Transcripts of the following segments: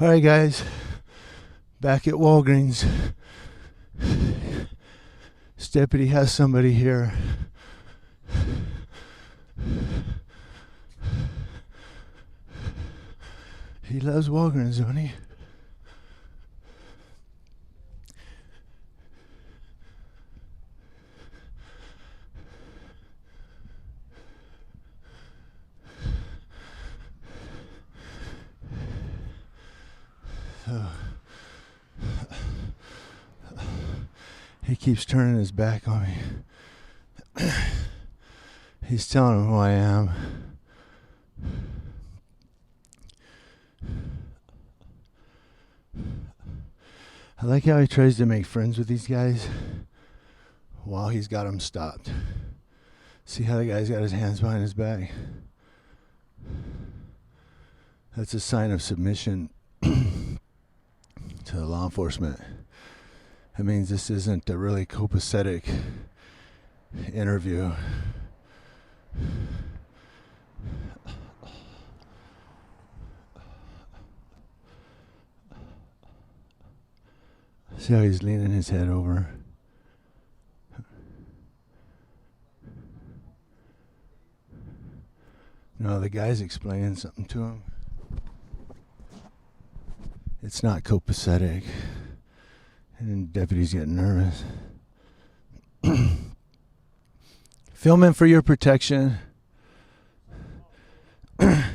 All right, guys. Back at Walgreens. This deputy has somebody here. He loves Walgreens, don't he? So he keeps turning his back on me. He's telling him who I am. I like how he tries to make friends with these guys while he's got them stopped. See how the guy's got his hands behind his back? That's a sign of submission to law enforcement. That means this isn't a really copacetic interview. See how he's leaning his head over? No, the guy's explaining something to him. It's not copacetic. And the deputy's getting nervous. Filming for your protection.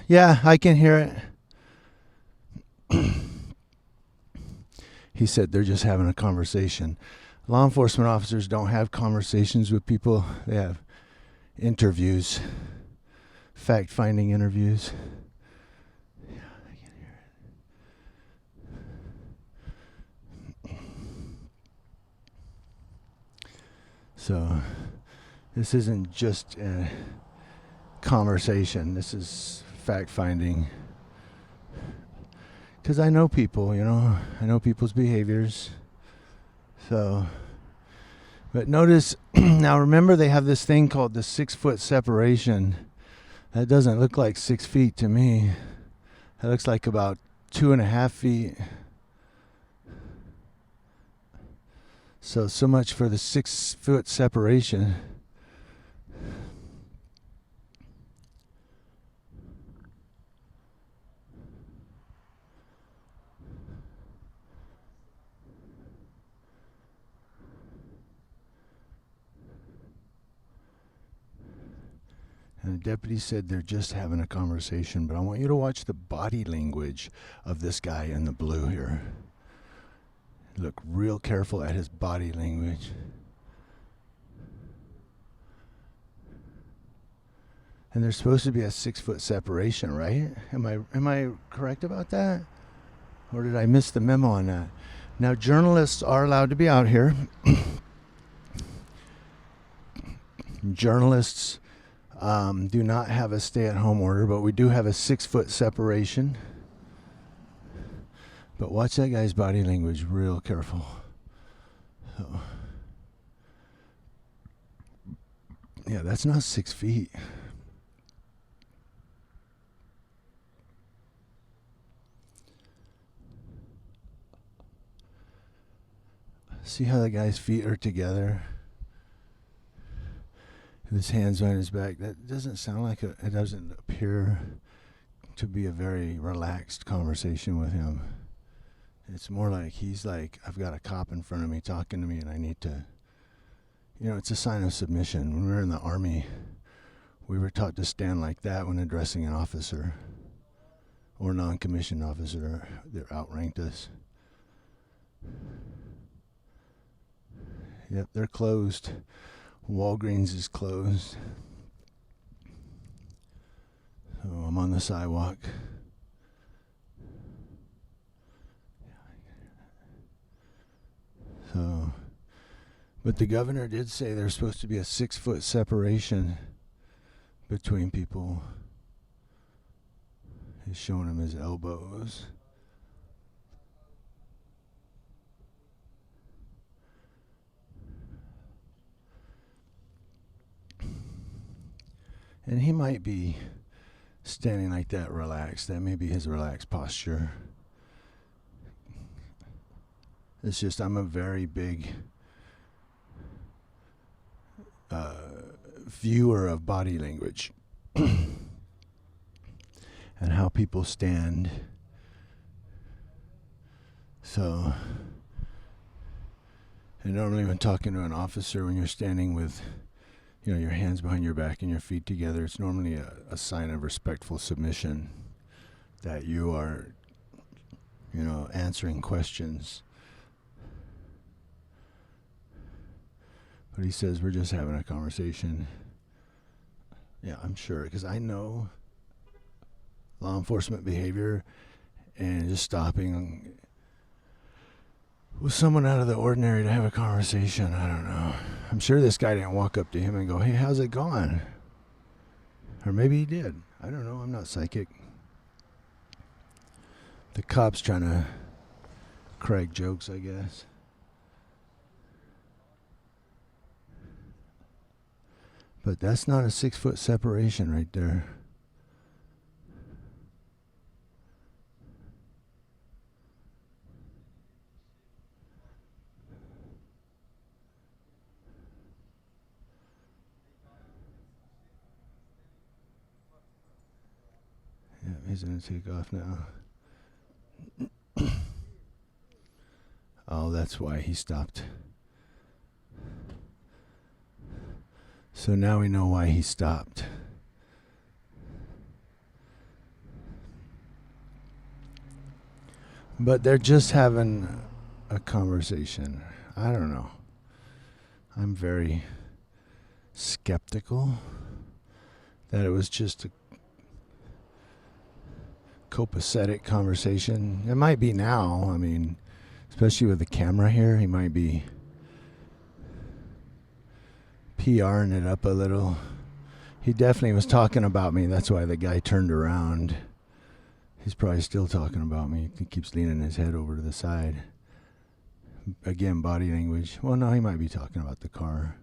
Yeah, I can hear it. He said they're just having a conversation. Law enforcement officers don't have conversations with people. They have interviews. Fact-finding interviews. Yeah, I can hear it. So, this isn't just a conversation. This is fact-finding. Because I know people, I know people's behaviors. So, but notice, now remember they have this thing called the 6-foot separation. That doesn't look like 6 feet to me. That looks like about 2.5 feet. So much for the 6-foot separation. And the deputy said they're just having a conversation, but I want you to watch the body language of this guy in the blue here. Look real careful at his body language. And there's supposed to be a 6-foot separation, right? Am I correct about that? Or did I miss the memo on that? Now, journalists are allowed to be out here. Journalists do not have a stay-at-home order, but we do have a 6-foot separation. But watch that guy's body language real careful. So, yeah, that's not 6 feet. See how the guy's feet are together? His hands behind his back. That doesn't sound like it doesn't appear to be a very relaxed conversation with him. It's more like he's like, I've got a cop in front of me talking to me and I need to, it's a sign of submission. When we were in the Army, we were taught to stand like that when addressing an officer or non-commissioned officer that outranked us. Yep, they're closed. Walgreens is closed. So I'm on the sidewalk. So, but the governor did say there's supposed to be a 6-foot separation between people. He's showing him his elbows. And he might be standing like that relaxed. That may be his relaxed posture. It's just I'm a very big viewer of body language and how people stand. So, and normally when talking to an officer, when you're standing with, your hands behind your back and your feet together, it's normally a sign of respectful submission that you are, answering questions. But he says we're just having a conversation. Yeah, I'm sure, because I know law enforcement behavior, and just stopping with someone out of the ordinary to have a conversation. I don't know. I'm sure this guy didn't walk up to him and go, "Hey, how's it going?" Or maybe he did. I don't know. I'm not psychic. The cop's trying to crack jokes, I guess. But that's not a 6-foot separation right there. Yeah, he's going to take off now. Oh, that's why he stopped. So now we know why he stopped. But they're just having a conversation. I don't know. I'm very skeptical that it was just a copacetic conversation. It might be now. I mean, especially with the camera here, he might be PRing it up a little. He definitely was talking about me. That's why the guy turned around. He's probably still talking about me. He keeps leaning his head over to the side. Again, body language. Well, no, he might be talking about the car.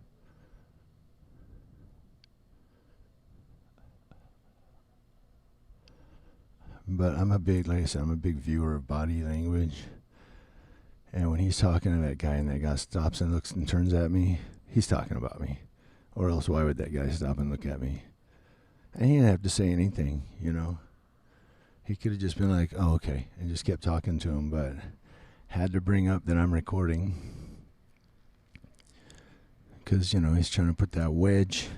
But I'm a big viewer of body language. And when he's talking to that guy and that guy stops and looks and turns at me, he's talking about me. Or else why would that guy stop and look at me? And he didn't have to say anything, He could have just been like, "Oh, okay," and just kept talking to him, but had to bring up that I'm recording. Because, he's trying to put that wedge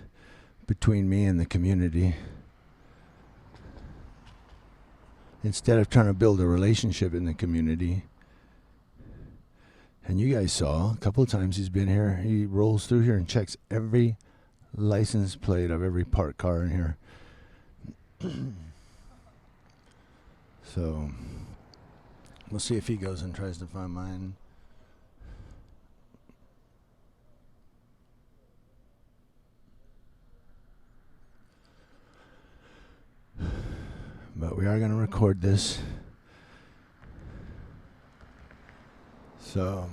between me and the community. Instead of trying to build a relationship in the community. And you guys saw, a couple of times he's been here, he rolls through here and checks every license plate of every parked car in here. So, we'll see if he goes and tries to find mine. But we are going to record this. So,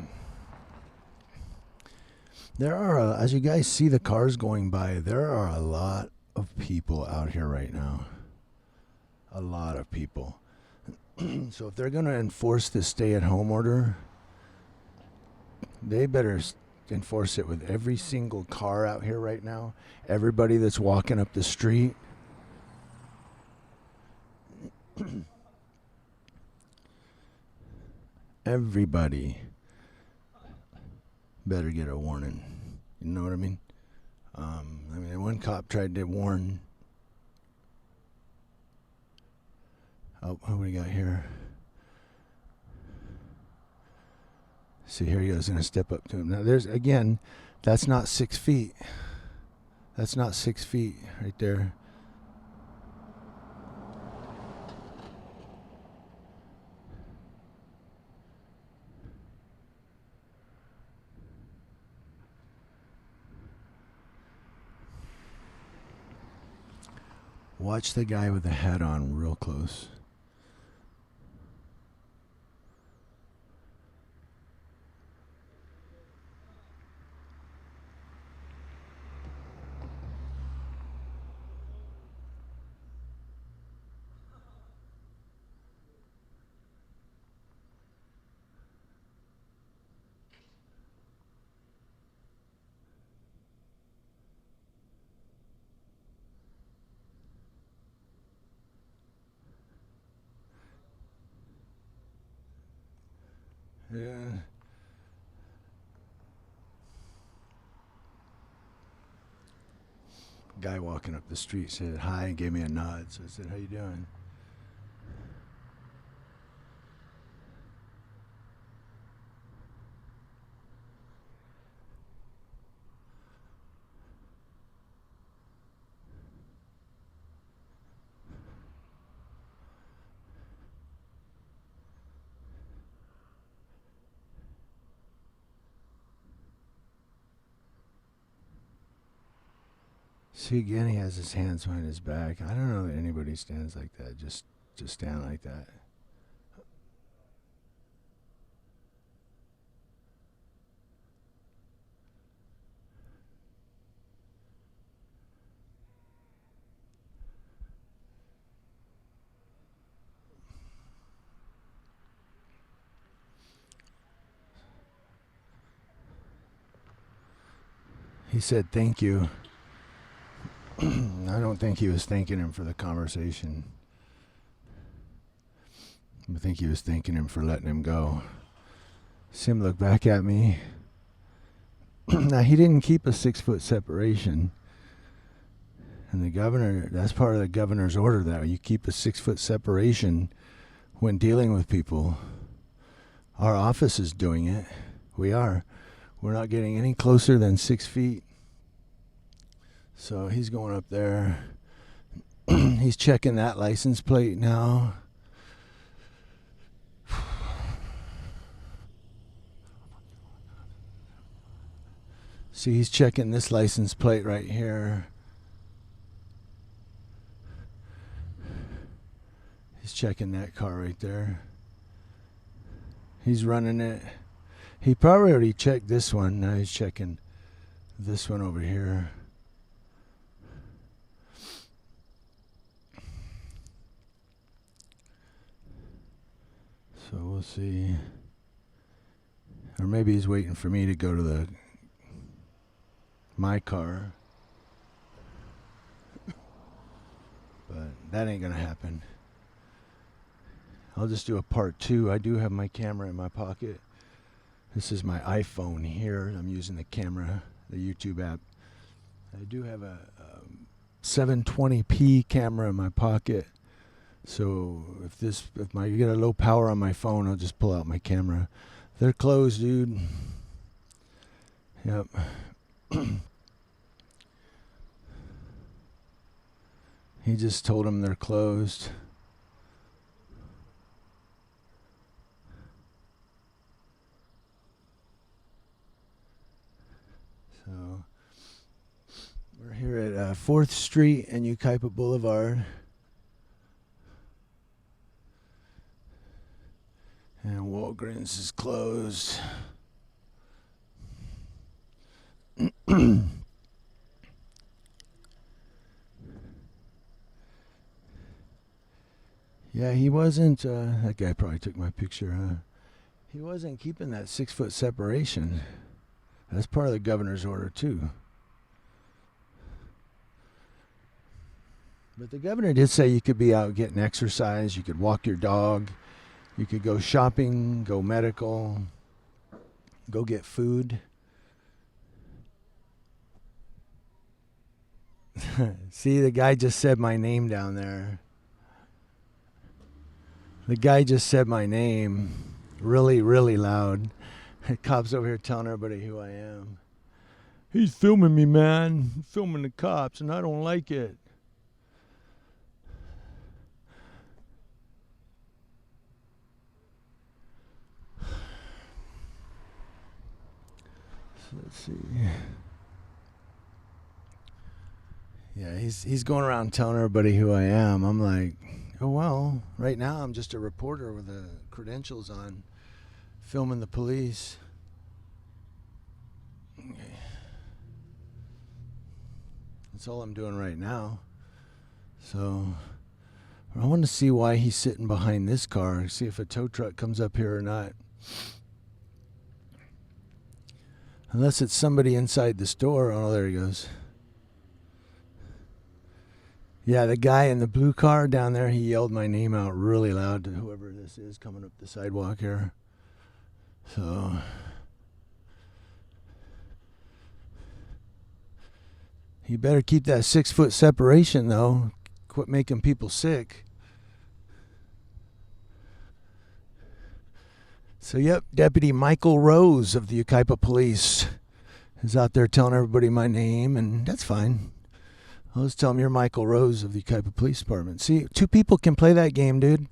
there are, as you guys see the cars going by, there are a lot of people out here right now. A lot of people. So if they're going to enforce this stay-at-home order, they better enforce it with every single car out here right now. Everybody that's walking up the street. Everybody better get a warning. You know what I mean? One cop tried to warn. Oh, what do we got here? See, here he goes. Going to step up to him. Now, that's not 6 feet. That's not 6 feet right there. Watch the guy with the hat on real close. Yeah. Guy walking up the street said hi and gave me a nod. So I said, "How you doing?" See, again, he has his hands behind his back. I don't know that anybody stands like that. Just stand like that. He said thank you. I don't think he was thanking him for the conversation. I think he was thanking him for letting him go. See him look back at me. Now, he didn't keep a 6-foot separation. And the governor, that's part of the governor's order, that you keep a 6-foot separation when dealing with people. Our office is doing it. We are. We're not getting any closer than 6 feet. So he's going up there. He's checking that license plate now. See, he's checking this license plate right here. He's checking that car right there. He's running it. He probably already checked this one. Now he's checking this one over here. So we'll see. Or maybe he's waiting for me to go to my car. But that ain't gonna happen. I'll just do a part 2. I do have my camera in my pocket. This is my iPhone here. I'm using the camera, the YouTube app. I do have a 720p camera in my pocket. So if I get a low power on my phone, I'll just pull out my camera. They're closed, dude. Yep. He just told them they're closed. So we're here at 4th Street and Yucaipa Boulevard. And Walgreens is closed. Yeah, he wasn't, that guy probably took my picture, huh? He wasn't keeping that 6-foot separation. That's part of the governor's order, too. But the governor did say you could be out getting exercise, you could walk your dog, you could go shopping, go medical, go get food. See, the guy just said my name down there. The guy just said my name really, really loud. The cop's over here telling everybody who I am. He's filming me, man. He's filming the cops, and I don't like it. So let's see. Yeah, he's going around telling everybody who I am. I'm like, oh, well, right now I'm just a reporter with the credentials on, filming the police. Okay. That's all I'm doing right now. So I want to see why he's sitting behind this car, see if a tow truck comes up here or not. Unless it's somebody inside the store. Oh, there he goes. Yeah, the guy in the blue car down there, he yelled my name out really loud to whoever this is coming up the sidewalk here. So you better keep that 6 foot separation, though. Quit making people sick. So, yep, Deputy Michael Rose of the Yucaipa Police is out there telling everybody my name, and that's fine. I'll just tell them you're Michael Rose of the Yucaipa Police Department. See, 2 people can play that game, dude.